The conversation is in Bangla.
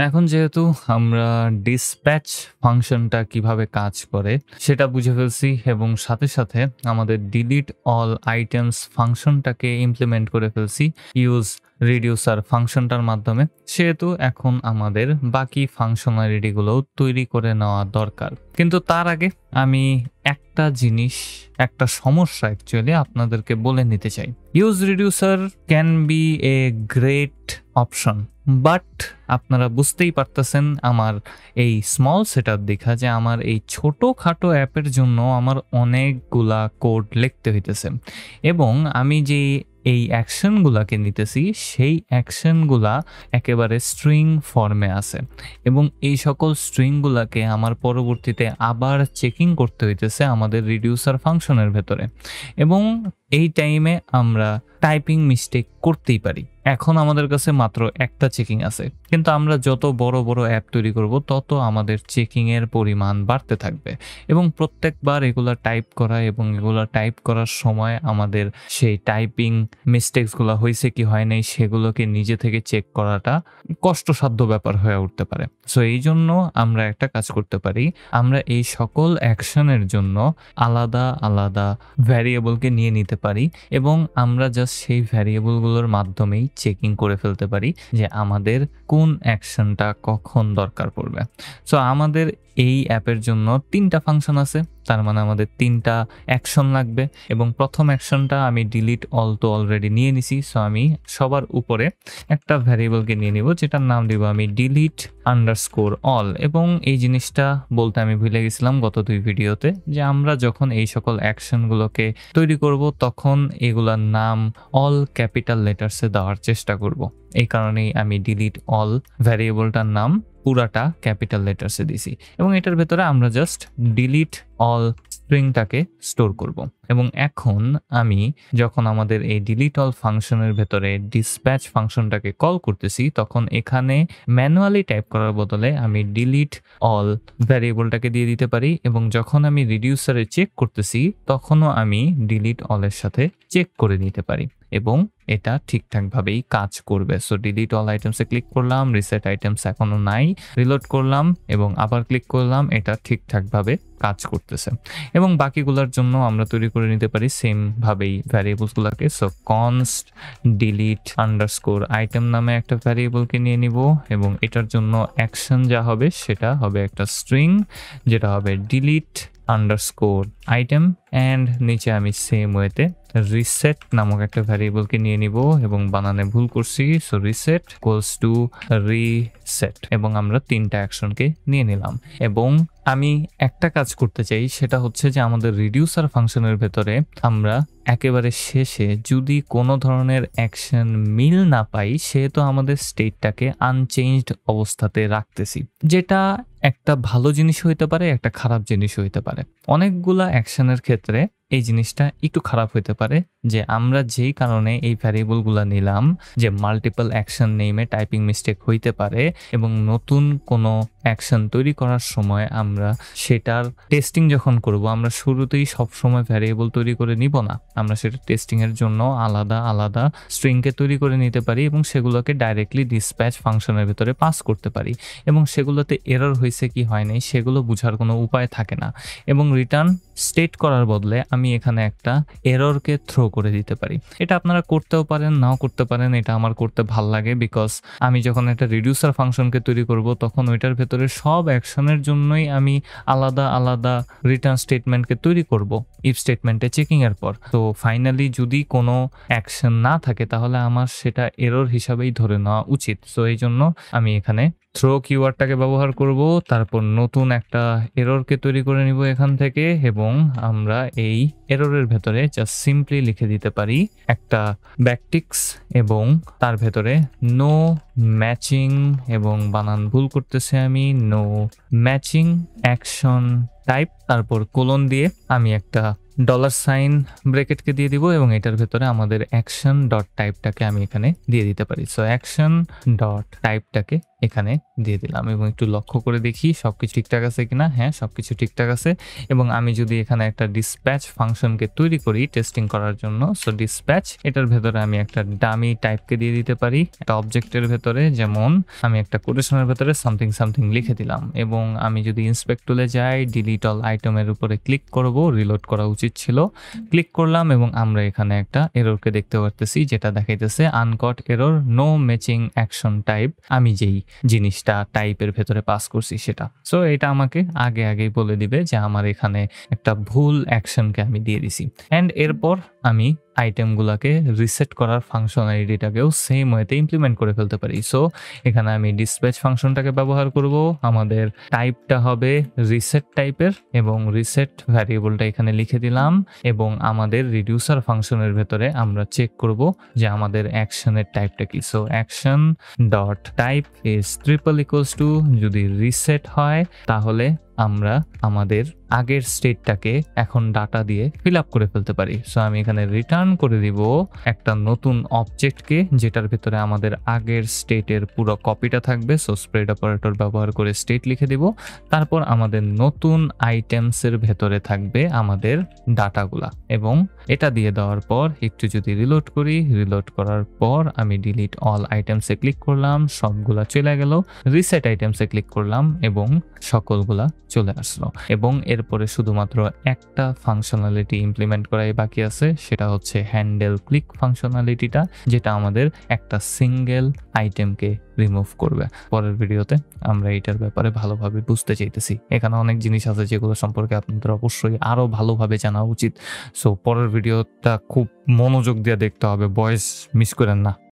এখন যেহেতু আমরা dispatch ফাংশনটা কিভাবে কাজ করে সেটা বুঝে ফেলছি এবং সাথে, সাথে আমাদের delete all items ফাংশনটাকে ইমপ্লিমেন্ট করে ফেলছি use reducer ফাংশনটার মাধ্যমে। সেহেতু এখন আমাদের বাকি ফাংশনালিটি গুলোও তৈরি করে নেওয়া দরকার। কিন্তু তার আগে আমি একটা জিনিস, একটা সমস্যা অ্যাকচুয়ালি আপনাদেরকে বলে নিতে চাই। use reducer can be a great option, but আপনারা বুঝতেই পারতেছেন আমার এই স্মল সেটআপ দেখা যে আমার এই ছোটখাটো অ্যাপের জন্য আমার অনেকগুলা কোড লিখতে হইতেছে এবং আমি যে এই অ্যাকশনগুলাকে নিতেছি সেই অ্যাকশনগুলা একেবারে স্ট্রিং ফর্মে আছে এবং এই সকল স্ট্রিংগুলাকে আমার পরবর্তীতে আবার চেকিং করতে হইতেছে আমাদের রিডিউসার ফাংশনের ভেতরে এবং এই টাইমে আমরা টাইপিং মিস্টেক করতেই পারি। এখন আমাদের কাছে মাত্র একটা চেকিং আছে, কিন্তু আমরা যত বড় বড় অ্যাপ তৈরি করব তত আমাদের চেকিংয়ের পরিমাণ বাড়তে থাকবে এবং প্রত্যেকবার এগুলা টাইপ করা এবং এগুলা টাইপ করার সময় আমাদের সেই টাইপিং মিস্টেকসগুলো হয়েছে কি হয় নাই সেগুলোকে নিজে থেকে চেক করাটা কষ্টসাধ্য ব্যাপার হয়ে উঠতে পারে। সো এই জন্য আমরা একটা কাজ করতে পারি, আমরা এই সকল অ্যাকশনের জন্য আলাদা আলাদা ভ্যারিয়েবলকে নিয়ে নিতে পারি এবং আমরা জাস্ট সেই ভ্যারিয়েবলগুলোর মাধ্যমেই চেকিং করে ফেলতে পারি যে আমাদের কোন অ্যাকশনটা কখন দরকার পড়বে। সো আমাদের এই অ্যাপের জন্য 3টা ফাংশন আছে, তার মানে আমাদের 3টা অ্যাকশন লাগবে এবং প্রথম অ্যাকশনটা আমি ডিলিট অল তো অলরেডি নিয়ে নিছি। সো আমি সবার উপরে একটা ভ্যারিয়েবলকে নিয়ে নিব যেটার নাম দিব আমি ডিলিট আন্ডারস্কোর অল এবং এই জিনিসটা বলতে আমি ভুলে গেছিলাম গত 2 ভিডিওতে যে আমরা যখন এই সকল অ্যাকশনগুলোকে তৈরি করব তখন এগুলার নাম অল ক্যাপিটাল লেটার্সে দেওয়ার চেষ্টা করব। এই কারণেই আমি ডিলিট অল ভ্যারিয়েবলটার নাম পুরাটা ক্যাপিটাল লেটার্সে দিছি এবং এটার ভেতরে আমরা জাস্ট ডিলিট অল স্ট্রিংটাকে স্টোর করব এবং এখন আমি যখন আমাদের এই ডিলিট অল ফাংশনের ভেতরে ডিসপ্যাচ ফাংশনটাকে কল করতেছি তখন এখানে ম্যানুয়ালি টাইপ করার বদলে আমি ডিলিট অল ভ্যারিয়েবলটাকে দিয়ে দিতে পারি এবং যখন আমি রিডিউসারে চেক করতেছি তখনও আমি ডিলিট অলের সাথে চেক করে নিতে পারি এবং এটা ঠিকঠাকভাবেই কাজ করবে। সো ডিলিট অল আইটেমসে ক্লিক করলাম, রিসেট আইটেমস এখনো নাই, রিলোড করলাম এবং আবার ক্লিক করলাম, এটা ঠিকঠাকভাবে কাজ করতেছে এবং বাকিগুলোর জন্য আমরা তৈরি করে নিতে পারি সেম ভাবেই ভ্যারিয়েবলসগুলোকে। So const delete underscore item নামে একটা ভ্যারিয়েবলকে নিয়ে নিব এবং এটার জন্য অ্যাকশন যা হবে সেটা হবে একটা স্ট্রিং যেটা হবে ডিলিট আন্ডারস্কোর আইটেম অ্যান্ড নিচে আমি সেম ওয়েতে রিসেট নামক একটা ভ্যারিয়েবলকে নিয়ে নিব এবং বানানে ভুল করছি। So reset equals to reset এবং আমরা 3টা অ্যাকশনকে নিয়ে নিলাম এবং আমি একটা কাজ করতে চাই সেটা হচ্ছে যে আমাদের রিডিউসার ফাংশনের ভেতরে আমরা একেবারে শেষে যদি কোনো ধরনের অ্যাকশন মিল না পাই সেহেতু আমাদের স্টেটটাকে আনচেঞ্জড অবস্থাতে রাখতেছি, যেটা একটা ভালো জিনিস হইতে পারে, একটা খারাপ জিনিস হইতে পারে। অনেকগুলা অ্যাকশনের ক্ষেত্রে এই জিনিসটা একটু খারাপ হইতে পারে যে আমরা যেই কারণে এই ভ্যারিয়েবলগুলো নিলাম যে মাল্টিপল অ্যাকশন নেমে টাইপিং মিস্টেক হইতে পারে এবং নতুন কোনো অ্যাকশন তৈরি করার সময় আমরা সেটার টেস্টিং যখন করব আমরা শুরুতেই সবসময় ভ্যারিয়েবল তৈরি করে নিব না, আমরা সেটা টেস্টিংয়ের জন্য আলাদা আলাদা স্ট্রিংকে তৈরি করে নিতে পারি এবং সেগুলোকে ডাইরেক্টলি ডিসপ্যাচ ফাংশনের ভিতরে পাস করতে পারি এবং সেগুলোতে এরর হয়েছে কি হয় নাই সেগুলো বোঝার কোনো উপায় থাকে না এবং রিটার্ন স্টেট করার বদলে আমি এখানে একটা এররকে থ্রো করে দিতে পারি। এটা আপনারা করতেও পারেন, নাও করতে পারেন, এটা আমার করতে ভাল লাগে বিকজ আমি যখন একটা রিডিউসার ফাংশনকে তৈরি করব তখন ওইটার ভেতরে সব অ্যাকশনের জন্যই আমি আলাদা আলাদা রিটার্ন স্টেটমেন্টকে তৈরি করব ইফ স্টেটমেন্টে চেকিং এর পর। তো ফাইনালি যদি কোনো অ্যাকশন না থাকে তাহলে আমার সেটা এরর হিসাবেই ধরে নেওয়া উচিত। সো এই জন্য আমি এখানে থ্রো কিওয়ার্ডটাকে ব্যবহার করব, তারপর নতুন একটা এররকে তৈরি করে নিব এখান থেকে এবং আমরা এই এররের ভেতরে জাস্ট সিম্পলি লিখে দিতে পারি একটা ব্যাকটিক্স এবং তার ভেতরে নো ম্যাচিং এবং বানান ভুল করতেছে আমি, নো ম্যাচিং অ্যাকশন টাইপ, তারপর কোলন দিয়ে আমি একটা $সাইন ব্র্যাকেটকে দিয়ে দিব এবং এটার ভেতরে আমাদের অ্যাকশন ডট টাইপটাকে আমি এখানে দিয়ে দিতে পারি। সো অ্যাকশন ডট টাইপটাকে এখানে দিয়ে দিলাম এবং একটু লক্ষ্য করে দেখি সবকিছু ঠিকঠাক আছে কিনা। হ্যাঁ, সবকিছু ঠিকঠাক আছে এবং আমি যদি এখানে একটা dispatch ফাংশনকে তৈরি করি টেস্টিং করার জন্য, সো dispatch এটার ভেতরে আমি একটা ডামি টাইপকে দিয়ে দিতে পারি একটা অবজেক্টের ভেতরে, যেমন আমি একটা কোটেশনের ভেতরে সামথিং সামথিং লিখে দিলাম এবং আমি যদি ইন্সপেক্ট টুলে যাই ডিলিট অল আইটেমের উপরে ক্লিক করব, রিলোড করা উচিত ছিল, ক্লিক করলাম এবং আমরা এখানে একটা এররকে দেখতে পারতেছি যেটা দেখাইতেছে uncaught error no matching action type, আমি যেই জিনিসটা টাইপের ভেতরে পাস করছি সেটা। সো এটা আমাকে আগেই বলে দিবে যে আমার এখানে একটা ভুল অ্যাকশনকে আমি দিয়ে দিছি। অ্যান্ড এরপর আমি আইটেমগুলোকে রিসেট করার ফাংশনালিটিটাকেও সেম ওয়েতে ইমপ্লিমেন্ট করে ফেলতে পারি। সো এখানে আমি ডিসপ্যাচ ফাংশনটাকে ব্যবহার করব, আমাদের টাইপটা হবে রিসেট টাইপের এবং রিসেট ভ্যারিয়েবলটা এখানে লিখে দিলাম এবং আমাদের রিডিউসার ফাংশনের ভেতরে আমরা চেক করব যে আমাদের অ্যাকশনের টাইপটা কি। So action dot type is triple equals to, যদি রিসেট হয় তাহলে আমরা আমাদের আগের স্টেটটাকে এখন ডাটা দিয়ে ফিল আপ করে ফেলতে পারি। সো আমি এখানে রিটার্ন করে দিব একটা নতুন অবজেক্টকে যেটার ভিতরে আমাদের আগের স্টেটের পুরো কপিটা থাকবে। সো স্প্রেড অপারেটর ব্যবহার করে স্টেট লিখে দিব, তারপর আমাদের নতুন আইটেমসের ভেতরে থাকবে আমাদের ডাটাগুলা এবং এটা দিয়ে দেওয়ার পর একটু যদি রিলোড করি, রিলোড করার পর আমি ডিলিট অল আইটেমসে ক্লিক করলাম, সবগুলা চলে গেল, রিসেট আইটেমসে ক্লিক করলাম এবং সকলগুলা চলে আসলো এবং এরপরে শুধুমাত্র একটা ফাংশনালিটি ইমপ্লিমেন্ট করাই বাকি আছে, সেটা হচ্ছে হ্যান্ডেল ক্লিক ফাংশনালিটিটা, যেটা আমাদের একটা সিঙ্গেল আইটেমকে রিমুভ করবে। পরের ভিডিওতে আমরা এটার ব্যাপারে ভালোভাবে বুঝতে চাইতেছি। এখানে অনেক জিনিস আছে যেগুলো সম্পর্কে আপনাদের অবশ্যই আরো ভালোভাবে জানা উচিত। সো পরের ভিডিওটা খুব মনোযোগ দিয়ে দেখতে হবে, ভয়েস মিস করেন না।